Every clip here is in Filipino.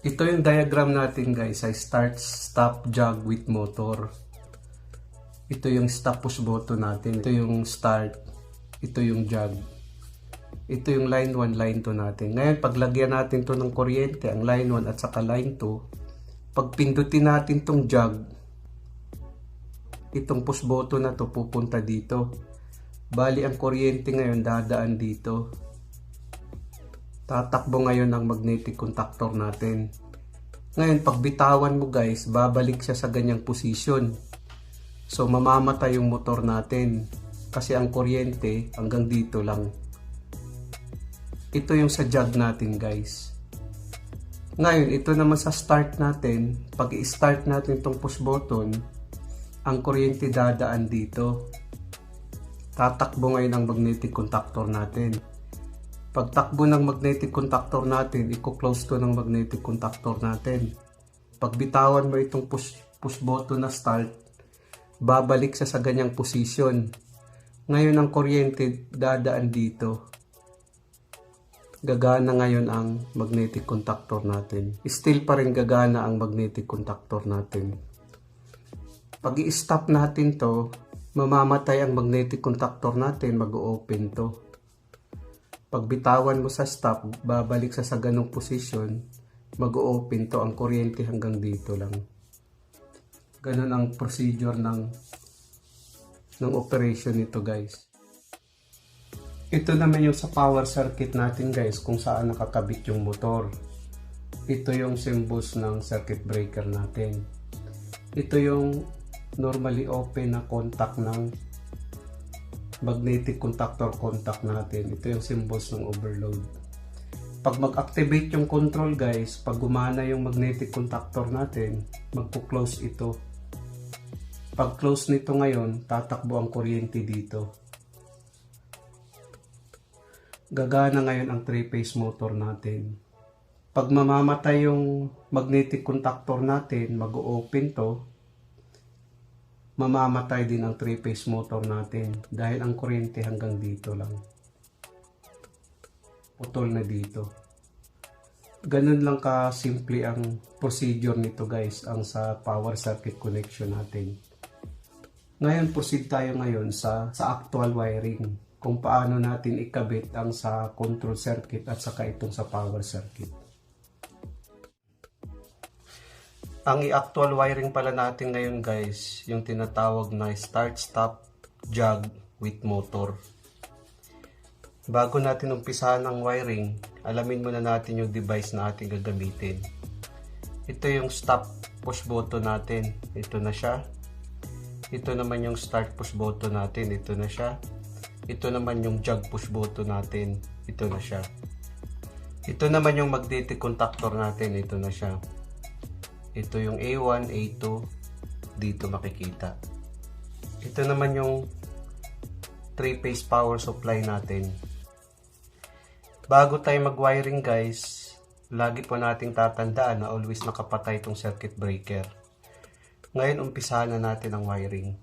Ito yung diagram natin guys ay start, stop, jog with motor. Ito yung stop push button natin. Ito yung start. Ito yung jog. Ito yung line 1, line 2 natin. Ngayon, paglagyan natin to ng kuryente, ang line 1 at saka line 2, pag pindutin natin tong jog, itong push button na to pupunta dito. Bali, ang kuryente ngayon dadaan dito. Tatakbo ngayon ang magnetic contactor natin. Ngayon, pag bitawan mo guys, babalik siya sa ganyang position. So, mamamatay yung motor natin. Kasi ang kuryente hanggang dito lang. Ito yung sa jog natin guys. Ngayon, ito naman sa start natin. Pag i-start natin itong push button, ang kuryente dadaan dito. Tatakbo ngayon ang magnetic contactor natin. Pagtakbo ng magnetic contactor natin, i-close to ng magnetic contactor natin. Pag bitawan mo itong push button na start, babalik siya sa ganyang position. Ngayon ang kuryente dadaan dito. Gagana ngayon ang magnetic contactor natin. Still pa rin gagana ang magnetic contactor natin. Pag i-stop natin to, mamamatay ang magnetic contactor natin, mag-open to. Pag bitawan mo sa stop, babalik sa ganong position, mag-open to, ang kuryente hanggang dito lang. Ganon ang procedure ng operation nito guys. Ito naman yung sa power circuit natin guys, kung saan nakakabit yung motor. Ito yung symbols ng circuit breaker natin. Ito yung normally open na contact ng magnetic contactor contact natin. Ito yung symbols ng overload. Pag mag-activate yung control guys, pag gumana yung magnetic contactor natin, magpo-close ito. Pag close nito ngayon, tatakbo ang kuryente dito. Gagana ngayon ang 3-phase motor natin. Pag mamamatay yung magnetic contactor natin, mag-open to, mamamatay din ang 3-phase motor natin dahil ang kuryente hanggang dito lang. Putol na dito. Ganun lang ka-simple ang procedure nito guys, ang sa power circuit connection natin. Ngayon, proceed tayo ngayon sa actual wiring. Kung paano natin ikabit ang sa control circuit at saka itong sa power circuit. Ang i-actual wiring pala natin ngayon guys, yung tinatawag na start, stop, jog with motor. Bago natin umpisahan ang wiring, alamin muna natin yung device na ating gagamitin. Ito yung stop push button natin. Ito na siya. Ito naman yung start push button natin. Ito na siya. Ito naman yung jog push button natin. Ito na siya. Ito naman yung magnetic contactor natin. Ito na siya. Ito yung A1, A2. Dito makikita. Ito naman yung 3-phase power supply natin. Bago tayo mag-wiring guys, lagi po nating tatandaan na always nakapatay itong circuit breaker. Ngayon, umpisahan na natin ang wiring.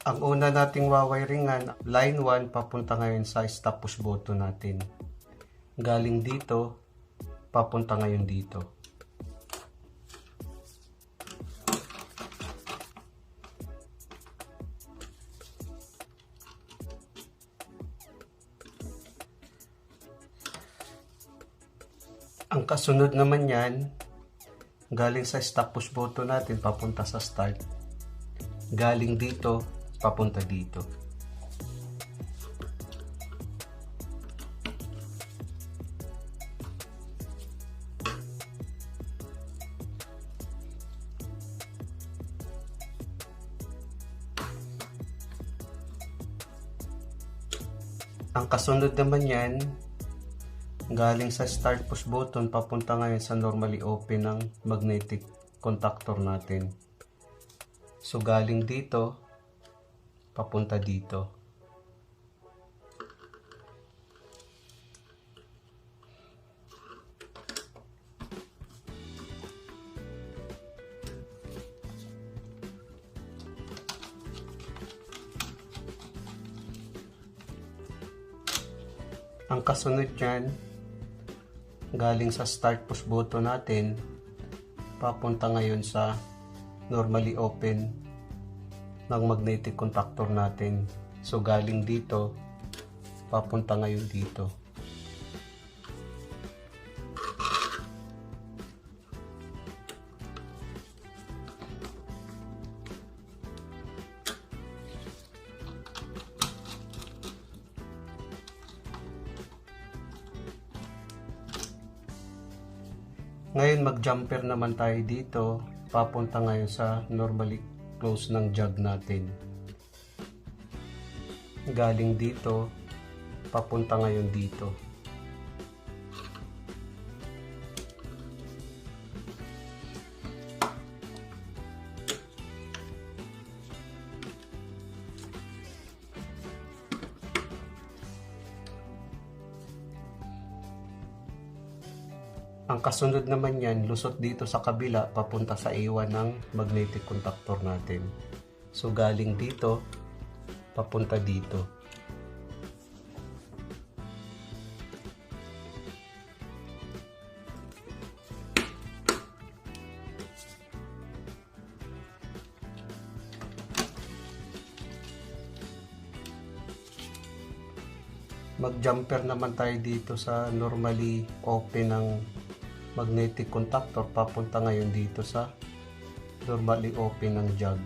Ang una nating wawiringan, line 1 papunta ngayon sa stop push button natin. Galing dito, papunta ngayon dito. Ang kasunod naman yan, galing sa stop push button natin, papunta sa start. Galing dito, papunta dito. Ang kasunod naman yan, galing sa start push button, papunta ngayon sa normally open ng magnetic contactor natin. So galing dito, papunta dito. Ang kasunod dyan, galing sa start push button natin papunta ngayon sa normally open ng magnetic contactor natin. So galing dito papunta ngayon dito. Ngayon mag-jumper naman tayo dito, papunta ngayon sa normally close ng jug natin. Galing dito, papunta ngayon dito. Ang kasunod naman yan, lusot dito sa kabila, papunta sa iwan ng magnetic contactor natin. So galing dito, papunta dito. Mag-jumper naman tayo dito sa normally open ng magnetic contactor, papunta ngayon dito sa normally open ng jug.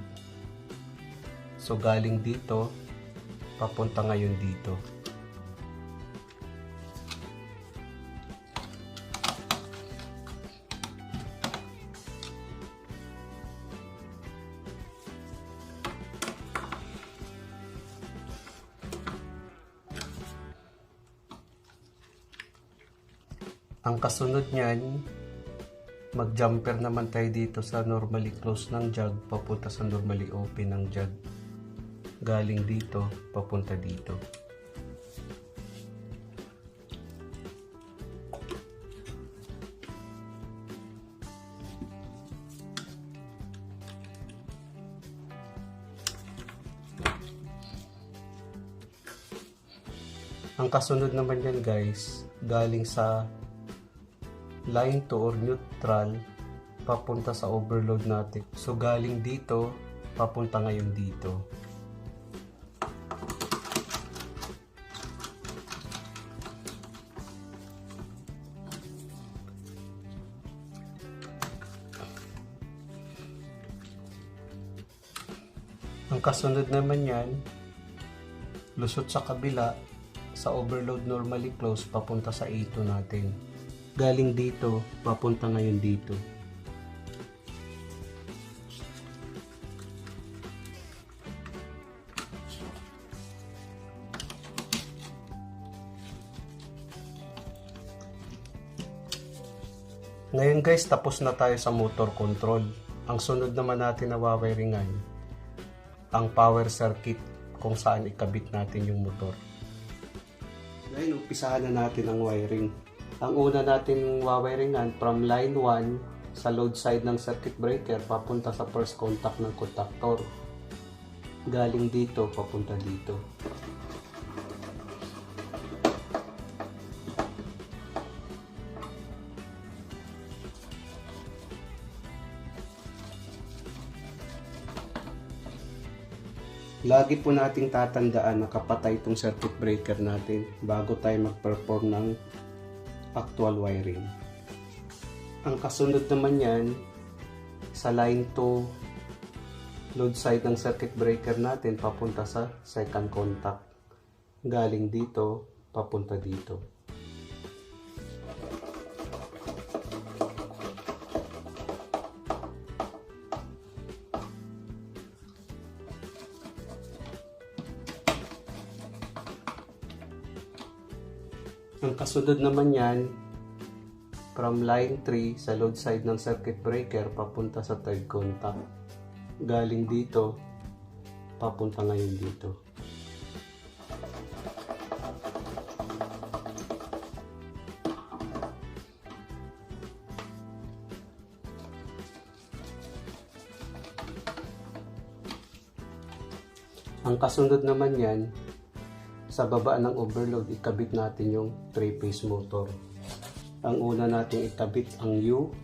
So galing dito, papunta ngayon dito. Ang kasunod niyan, mag-jumper naman tayo dito sa normally close ng jug, papunta sa normally open ng jug. Galing dito, papunta dito. Ang kasunod naman yan guys, galing sa line to or neutral papunta sa overload natin. So galing dito papunta ngayon dito. Ang kasunod naman yan, lusot sa kabila sa overload normally close papunta sa A2 natin. Galing dito, papunta ngayon dito. Ngayon guys, tapos na tayo sa motor control. Ang sunod naman natin na wawiringan, ang power circuit kung saan ikabit natin yung motor. Ngayon, umpisahan na natin ang wiring. Ang una natin wawiringan from line 1 sa load side ng circuit breaker papunta sa first contact ng contactor. Galing dito, papunta dito. Lagi po nating tatandaan na kapatay itong circuit breaker natin bago tayo mag-perform ng actual wiring. Ang kasunod naman yan, sa line 2 load side ng circuit breaker natin papunta sa second contact. Galing dito, papunta dito. Ang kasunod naman yan, from line 3 sa load side ng circuit breaker papunta sa third contact. Galing dito, papunta ngayon dito. Ang kasunod naman yan, sa baba ng overload, ikabit natin yung 3-phase motor. Ang una nating ikabit ang U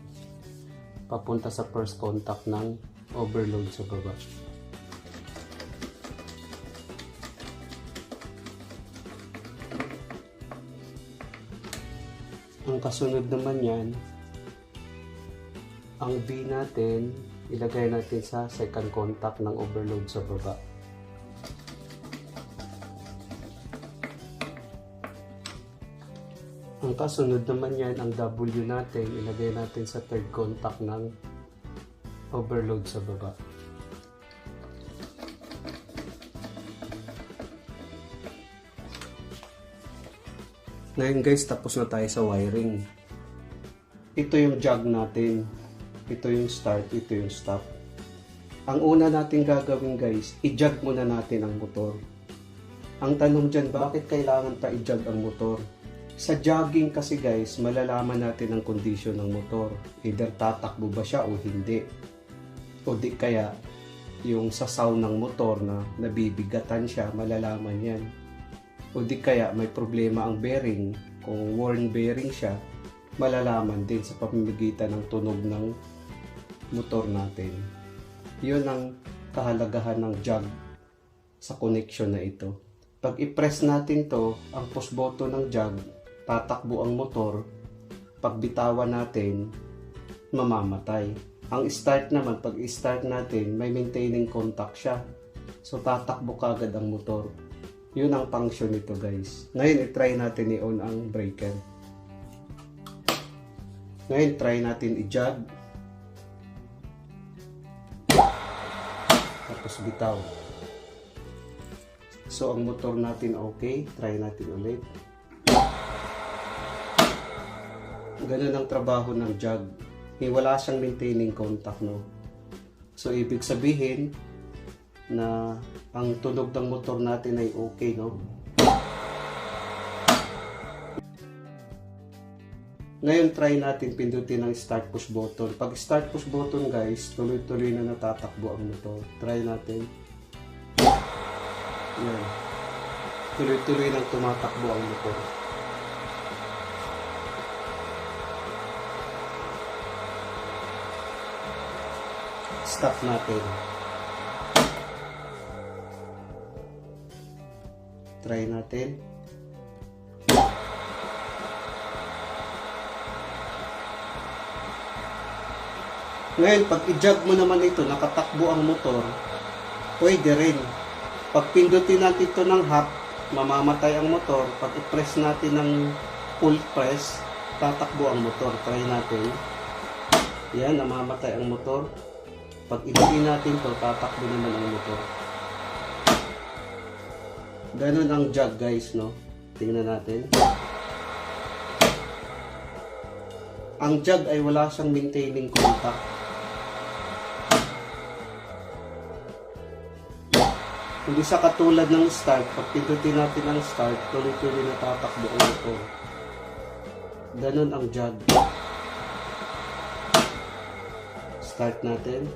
papunta sa first contact ng overload sa baba. Ang kasunod naman yan, ang B natin, ilagay natin sa second contact ng overload sa baba. Ang kasunod naman yan, ang W natin, ilagay natin sa third contact ng overload sa baba. Ngayon guys, tapos na tayo sa wiring. Ito yung jog natin. Ito yung start, ito yung stop. Ang una natin gagawin guys, i-jog muna natin ang motor. Ang tanong dyan, bakit kailangan pa i-jog ang motor? Sa jogging kasi guys, malalaman natin ang kondisyon ng motor. Either tatakbo ba siya o hindi. O di kaya, yung sasaw ng motor na nabibigatan siya, malalaman yan. O di kaya may problema ang bearing. Kung worn bearing siya, malalaman din sa pamamagitan ng tunog ng motor natin. Yun ang kahalagahan ng jog sa connection na ito. Pag i-press natin to, ang push button ng jog, tatakbo ang motor. Pag bitawan natin, mamamatay. Ang start naman, pag i-start natin, may maintaining contact siya. So tatakbo kagad ang motor. Yun ang function nito guys. Ngayon, i-try natin i-on ang breaker. Ngayon, try natin i-jog. Tapos bitaw. So, ang motor natin okay. Try natin ulit. Ganun ang trabaho ng jog. Wala siyang maintaining contact, no? So, ibig sabihin na ang tunog ng motor natin ay okay, no? Ngayon, try natin pindutin ang start push button. Pag start push button guys, tuloy-tuloy na natatakbo ang motor. Try natin. Yan. Tuloy-tuloy nang tumatakbo ang motor. Stop natin. Try natin. Ngayon, pag i-jog mo naman ito, nakatakbo ang motor, pwede rin. Pag pindutin natin ito ng half, mamamatay ang motor. Pag i-press natin ng full press, tatakbo ang motor. Try natin. Yan, namamatay ang motor. Pag i-duin natin ito, tatakbo naman ang motor. Ganun ang jog guys, no? Tingnan natin. Ang jog ay wala siyang maintaining contact. Hindi sa katulad ng start, pag pindutin natin ang start, tuloy-tuloy na tatakbo ang motor. Ganun ang jog. Start natin.